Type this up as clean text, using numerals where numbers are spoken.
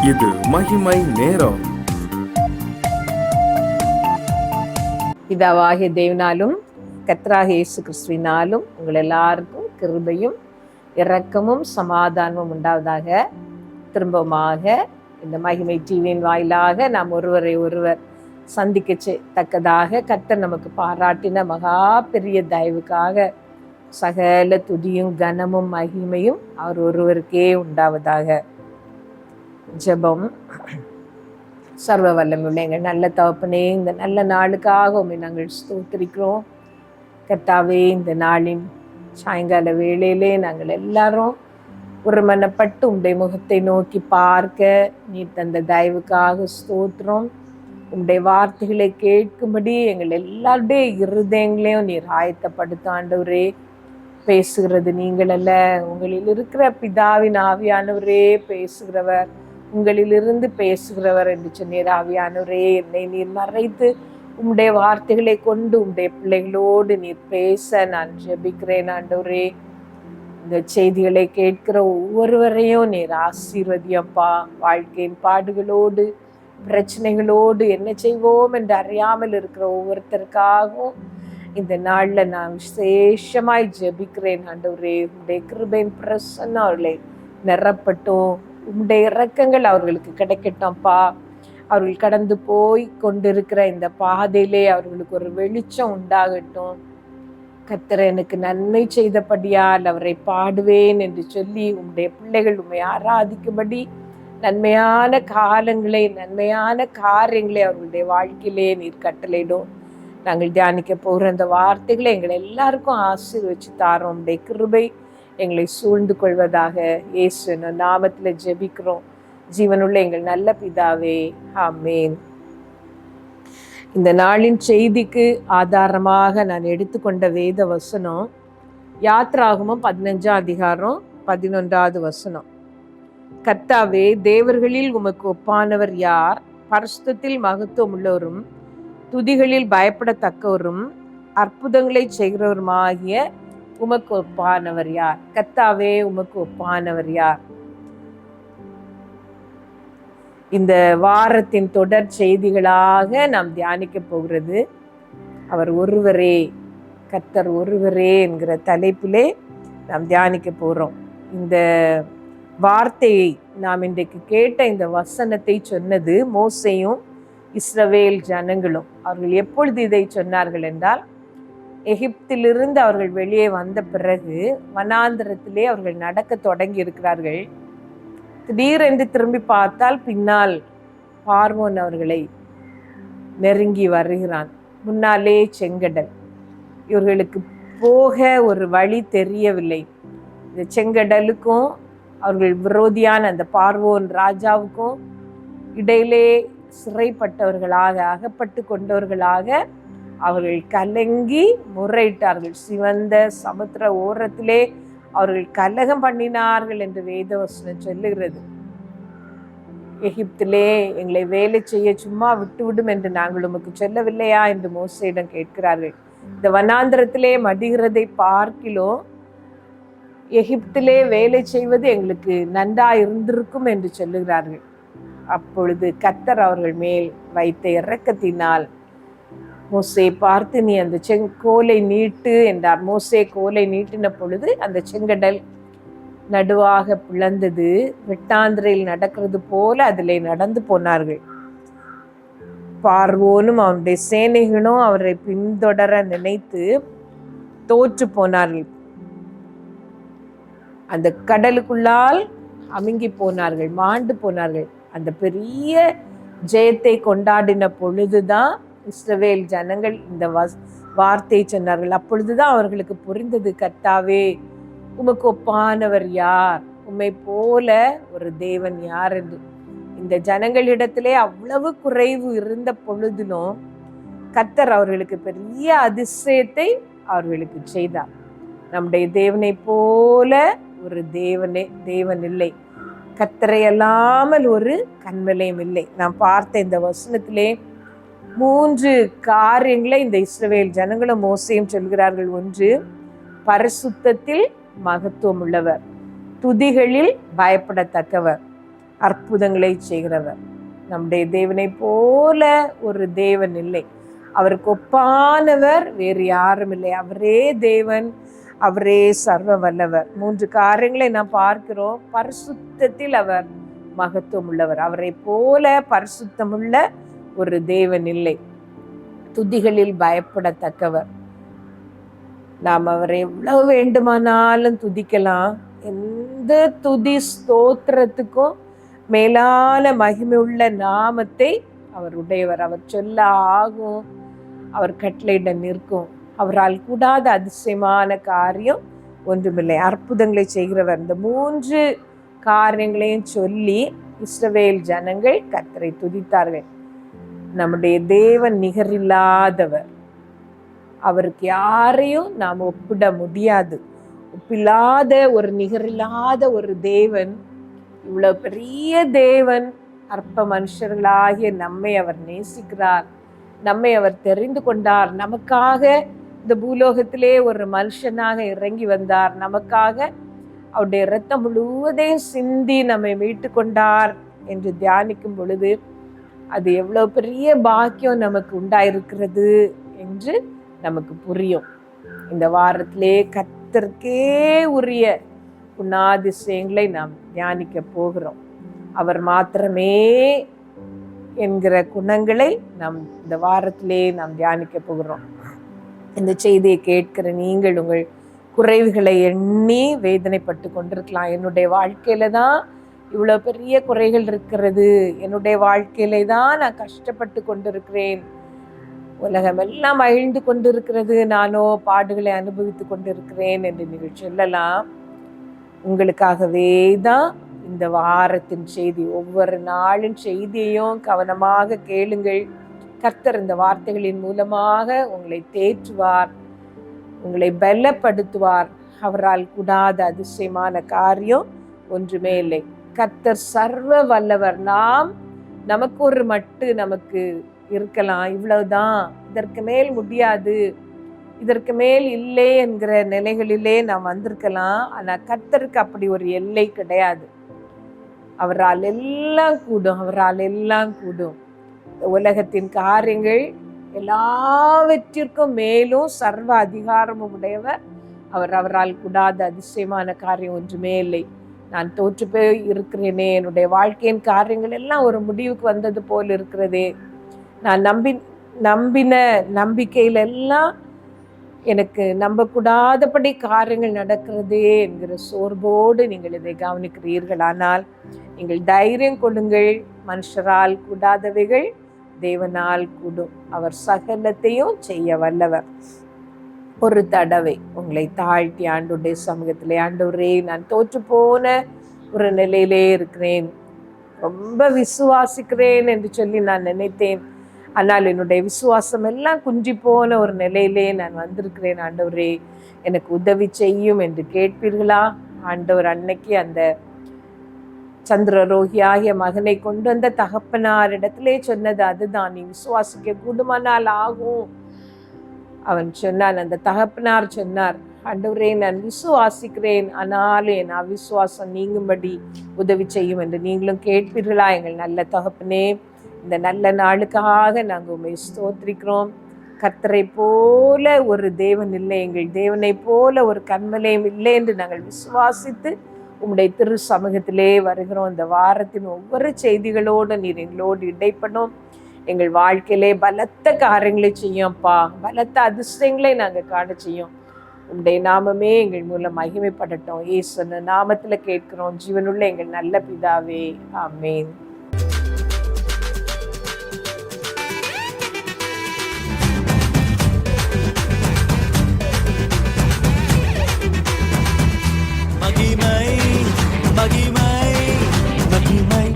இது மகிமை நேரம். பிதாவாகிய தேவனாலும் கர்த்தராகிய இயேசு கிறிஸ்துவினாலும் உங்கள் எல்லாருக்கும் கிருபையும் இரக்கமும் சமாதானமும் உண்டாவதாக. திரும்பமாக இந்த மகிமை டிவியின் வாயிலாக நாம் ஒருவரை ஒருவர் சந்திக்கத்தக்கதாக கர்த்தர் நமக்கு பாராட்டின மகா பெரிய தயவுக்காக சகல துதியும் கனமும் மகிமையும் அவர் ஒருவருக்கே உண்டாவதாக. ஜெபம். சர்வ வல்லமையுள்ள எங்கள் நல்ல தகப்பனே, இந்த நல்ல நாளுக்காக உம்மை நாங்கள் ஸ்தோத்திரிக்கிறோம். கர்த்தாவே, இந்த நாளின் சாயங்கால வேளையிலே நாங்கள் எல்லாரும் ஒருமனப்பட்டு உம்முடைய முகத்தை நோக்கி பார்க்க நீ தந்த தயவுக்காக ஸ்தோத்திரம். உம்முடைய வார்த்தைகளை கேட்கும்படி எங்கள் எல்லாருடைய இருதயங்களையும் நீர் ஆயத்தப்படுத்த ஆண்டவரே. பேசுகிறது நீங்கள் அல்ல, உங்களில் இருக்கிற பிதாவின் ஆவியானவரே பேசுகிறவர், உங்களிலிருந்து பேசுகிறவர் என்று சொன்னீர். ஆவியானவரே, என்னை நீர் மறைத்து உம்முடைய வார்த்தைகளை கொண்டு உம்முடைய பிள்ளைகளோடு நீர் பேச நான் ஜெபிக்கிறேன் ஆண்டவரே. இந்த செய்திகளை கேட்கிற ஒவ்வொருவரையும் நீர் ஆசீர்வதியப்பா. வாழ்க்கையின் பாடுகளோடு பிரச்சனைகளோடு என்ன செய்வோம் என்று அறியாமல் இருக்கிற ஒவ்வொருத்தருக்காகவும் இந்த நாளில் நான் விசேஷமாய் ஜெபிக்கிறேன் ஆண்டவரே. உம்முடைய கிருபையின் பிரசன்னம் அவர்களை நிரப்பட்டும். உம்முடைய இரக்கங்கள் அவர்களுக்கு கிடைக்கட்டும்ப்பா. அவர்கள் கடந்து போய் கொண்டிருக்கிற இந்த பாதையிலே அவர்களுக்கு ஒரு வெளிச்சம் உண்டாகட்டும். கர்த்தர் எனக்கு நன்மை செய்தபடியால் அவரை பாடுவேன் என்று சொல்லி உம்முடைய பிள்ளைகள் உம்மை ஆராதிக்கும்படி நன்மையான காலங்களை நன்மையான காரியங்களை அவர்களுடைய வாழ்க்கையிலே நீர் கட்டளையிடும். நாங்கள் தியானிக்க போகிற அந்த வார்த்தைகளை எங்களை எல்லாருக்கும் ஆசீர்வதிச்சு தாரோம். உம்முடைய கிருபை எங்களை சூழ்ந்து கொள்வதாக. இயேசு நாமத்தில் ஜெபிக்கிறோம் ஜீவனுள்ள எங்கள் நல்ல பிதாவே, ஆமேன். இந்த நாளின் செய்திக்கு ஆதாரமாக நான் எடுத்துக்கொண்ட வேத வசனம் யாத்ராகமம் 15ஆம் அதிகாரம் 11வது வசனம். கர்த்தாவே, தேவர்களில் உமக்கு ஒப்பானவர் யார்? பரிசுத்தத்தில் மகத்துவம் உள்ளவரும் துதிகளில் பயப்படத்தக்கவரும் அற்புதங்களை செய்கிறவருமாகிய உமக்கு ஒப்பானவர் யார்? கர்த்தாவே, உமக்கு ஒப்பானவர் யார்? இந்த வாரத்தின் தொடர் செய்திகளாக நாம் தியானிக்க போகிறது அவர் ஒருவரே, கர்த்தர் ஒருவரே என்கிற தலைப்பிலே நாம் தியானிக்க போகிறோம். இந்த வார்த்தையை நாம் இன்றைக்கு கேட்ட இந்த வசனத்தை சொன்னது மோசேயும் இஸ்ரவேல் ஜனங்களும். அவர்கள் எப்பொழுது இதை சொன்னார்கள் என்றால், எகிப்திலிருந்து அவர்கள் வெளியே வந்த பிறகு வனாந்திரத்திலே அவர்கள் நடக்க தொடங்கி இருக்கிறார்கள். திடீரென்று திரும்பி பார்த்தால் பின்னால் பார்வோன் அவர்களை நெருங்கி வருகிறான். முன்னாலே செங்கடல். இவர்களுக்கு போக ஒரு வழி தெரியவில்லை. இந்த செங்கடலுக்கும் அவர்கள் விரோதியான அந்த பார்வோன் ராஜாவுக்கும் இடையிலே சிறைப்பட்டவர்களாக அகப்பட்டு கொண்டவர்களாக அவர்கள் கலங்கி முறையிட்டார்கள். சிவந்த சமுத்திர ஓரத்திலே அவர்கள் கலகம் பண்ணினார்கள் என்று வேதவசனம் சொல்லுகிறது. எகிப்திலே எங்களை வேலை செய்ய சும்மா விட்டுவிடும் என்று நாங்கள் உமக்கு சொல்லவில்லையா என்று மோசேயிடம் கேட்கிறார்கள். இந்த வனாந்திரத்திலே மடிகிறதை பார்க்கிலும் எகிப்திலே வேலை செய்வது எங்களுக்கு நன்றா இருந்திருக்கும் என்று சொல்லுகிறார்கள். அப்பொழுது கர்த்தர் அவர்கள் மேல் வைத்த இரக்கத்தினால் மோசே பார்த்து, நீ அந்த கோலை நீட்டு என்றார். மோசே கோலை நீட்டின பொழுது அந்த செங்கடல் நடுவாக பிளந்தது. வெட்டாந்திரையில் நடக்கிறது போல அதிலே நடந்து போனார்கள். பார்வோனும் அவனுடைய சேனைகளும் அவரை பின்தொடர நினைத்து தோற்று போனார்கள். அந்த கடலுக்குள்ளால் அமுங்கி போனார்கள், மாண்டு போனார்கள். அந்த பெரிய ஜெயத்தை கொண்டாடின பொழுதுதான் இஸ்ரவேல் ஜனங்கள் இந்த வார்த்தையை சொன்னார்கள். அப்பொழுதுதான் அவர்களுக்கு புரிந்தது, கர்த்தாவே, உமக்கு ஒப்பானவர் யார்? உம்மை போல ஒரு தேவன் யார் என்று. இந்த ஜனங்களிடத்திலே அவ்வளவு குறைவு இருந்த பொழுதிலும் கர்த்தர் அவர்களுக்கு பெரிய அதிசயத்தை அவர்களுக்கு செய்தார். நம்முடைய தேவனை போல ஒரு தேவன் இல்லை. கர்த்தரை அல்லாமல் ஒரு கன்மலையும் இல்லை. நாம் பார்த்த இந்த வசனத்திலே 3 காரியங்களை இந்த இஸ்ரவேல் ஜனங்களும் மோசேயும் சொல்கிறார்கள். 1, பரிசுத்தத்தில் மகத்துவம் உள்ளவர், துதிகளில் பயப்படத்தக்கவர், அற்புதங்களை செய்கிறவர். நம்முடைய தேவனை போல ஒரு தேவன் இல்லை. அவருக்கு ஒப்பானவர் வேறு யாரும் இல்லை. அவரே தேவன், அவரே சர்வ வல்லவர். 3 காரியங்களை நாம் பார்க்கிறோம். பரிசுத்தத்தில் அவர் மகத்துவம் உள்ளவர். அவரை போல பரிசுத்தமுள்ள ஒரு தேவன் இல்லை. துதிகளில் பயப்படத்தக்கவர். நாம் அவரை எவ்வளவு வேண்டுமானாலும் துதிக்கலாம். எந்த துதி ஸ்தோத்திரத்துக்கும் மேலான மகிமை உள்ள நாமத்தை அவர் உடையவர். அவர் சொல்ல ஆகும், அவர் கட்டளையிட நிற்கும். அவரால் கூடாத அதிசயமான காரியம் ஒன்றுமில்லை. அற்புதங்களை செய்கிறவர். இந்த 3 காரியங்களையும் சொல்லி இஸ்ரவேல் ஜனங்கள் கர்த்தரை துதித்தார்கள். நம்முடைய தேவன் நிகரில்லாதவர். அவருக்கு யாரையும் நாம் ஒப்பிட முடியாது. ஒப்பில்லாத ஒரு நிகரில்லாத ஒரு தேவன். இவ்வளவு பெரிய தேவன் அற்ப மனுஷர்களாகிய நம்மை அவர் நேசிக்கிறார். நம்மை அவர் தெரிந்து கொண்டார். நமக்காக இந்த பூலோகத்திலே ஒரு மனுஷனாக இறங்கி வந்தார். நமக்காக அவருடைய இரத்தம் முழுவதையும் சிந்தி நம்மை மீட்டு கொண்டார் என்று தியானிக்கும் பொழுது அது எவ்வளவு பெரிய பாக்கியம் நமக்கு உண்டாயிருக்கிறது என்று நமக்கு புரியும். இந்த வாரத்திலே கர்த்தருக்கே உரிய குணாதிசயங்களை நாம் தியானிக்க போகிறோம். அவர் மாத்திரமே என்கிற குணங்களை நாம் இந்த வாரத்திலே நாம் தியானிக்க போகிறோம். இந்த செய்தியை கேட்கிற நீங்கள் உங்கள் குறைவுகளை எண்ணி வேதனைப்பட்டு கொண்டிருக்கலாம். என்னுடைய வாழ்க்கையில தான் இவ்வளோ பெரிய குறைகள் இருக்கிறது, என்னுடைய வாழ்க்கையில தான் நான் கஷ்டப்பட்டு கொண்டிருக்கிறேன், உலகம் எல்லாம் அழிந்து கொண்டிருக்கிறது, நானோ பாடுகளை அனுபவித்து கொண்டிருக்கிறேன் என்று நீங்கள் சொல்லலாம். உங்களுக்காகவே தான் இந்த வாரத்தின் செய்தி. ஒவ்வொரு நாளின் செய்தியையும் கவனமாக கேளுங்கள். கர்த்தர் இந்த வார்த்தைகளின் மூலமாக உங்களை தேற்றுவார், உங்களை பலப்படுத்துவார். அவரால் கூடாத அதிசயமான காரியம் ஒன்றுமே இல்லை. கர்த்தர் சர்வ வல்லவர். நமக்கு ஒரு மட்டு நமக்கு இருக்கலாம், இவ்வளவுதான், இதற்கு மேல் முடியாது, இதற்கு மேல் இல்லை என்கிற நிலைகளிலே நாம் வந்திருக்கலாம். ஆனால் கர்த்தருக்கு அப்படி ஒரு எல்லை கிடையாது. அவரால் எல்லாம் கூடும், அவரால் எல்லாம் கூடும். உலகத்தின் காரியங்கள் எல்லாவற்றிற்கும் மேலும் சர்வ அதிகாரமும் உடையவர் அவர். அவரால் கூடாத அதிசயமான காரியம் ஒன்றுமே இல்லை. நான் தோற்று போய் இருக்கிறேனே, என்னுடைய வாழ்க்கையின் காரியங்கள் எல்லாம் ஒரு முடிவுக்கு வந்தது போல் இருக்கிறதே, நான் நம்பின நம்பிக்கையிலெல்லாம் எனக்கு நம்பக்கூடாதபடி காரியங்கள் நடக்கிறதே என்கிற சோர்வோடு நீங்கள் இதை கவனிக்கிறீர்கள். ஆனால் நீங்கள் தைரியம் கொள்ளுங்கள். மனுஷரால் கூடாதவைகள் தேவனால் கூடும். அவர் சகலத்தையும் செய்ய வல்லவர். ஒரு தடவை உங்களை தாழ்த்தி ஆண்டவருடைய சமூகத்திலே, ஆண்டவரே, நான் தோற்று போன ஒரு நிலையிலே இருக்கிறேன், ரொம்ப விசுவாசிக்கிறேன் என்று சொல்லி நான் நினைத்தேன், ஆனால் என்னுடைய விசுவாசம் எல்லாம் குன்றி போன ஒரு நிலையிலே நான் வந்திருக்கிறேன், ஆண்டவரே எனக்கு உதவி செய்யும் என்று கேட்பீர்களா? ஆண்டவர் அன்னைக்கு அந்த சந்திரரோகியாகிய மகனை கொண்டு வந்த தகப்பனாரிடத்திலே சொன்னது அதுதான். நீ விசுவாசிக்க கூடுமானால் ஆகும். அவன் சொன்னான், அந்த தகப்பனார் சொன்னார், ஆண்டவரே நான் விசுவாசிக்கிறேன், ஆனாலும் என் அவிசுவாசம் நீங்கும்படி உதவி செய்யும் என்று நீங்களும் கேட்பீர்களா? எங்கள் நல்ல தகப்பனே, இந்த நல்ல நாளுக்காக நாங்கள் உண்மை ஸ்தோத்திரிக்கிறோம். கர்த்தரை போல ஒரு தேவன் இல்லை, எங்கள் தேவனை போல ஒரு கன்மலையும் இல்லை என்று நாங்கள் விசுவாசித்து உம்முடைய திரு சமூகத்திலே வருகிறோம். இந்த வாரத்தின் ஒவ்வொரு செய்திகளோடு நீர் எங்களோடு இடைப்படும். எங்கள் வாழ்க்கையிலே பலத்த காரியங்களை செய்யும்ப்பா, பலத்த அதிசயங்களை நாங்கள் காண செய்யும். உம்முடைய நாமமே எங்கள் மூலம் மகிமைப்படட்டும். இயேசு நாமத்துல கேட்கிறோம் ஜீவனுள்ள எங்கள் நல்ல பிதாவே, ஆமென். மகிமை மகிமை மகிமை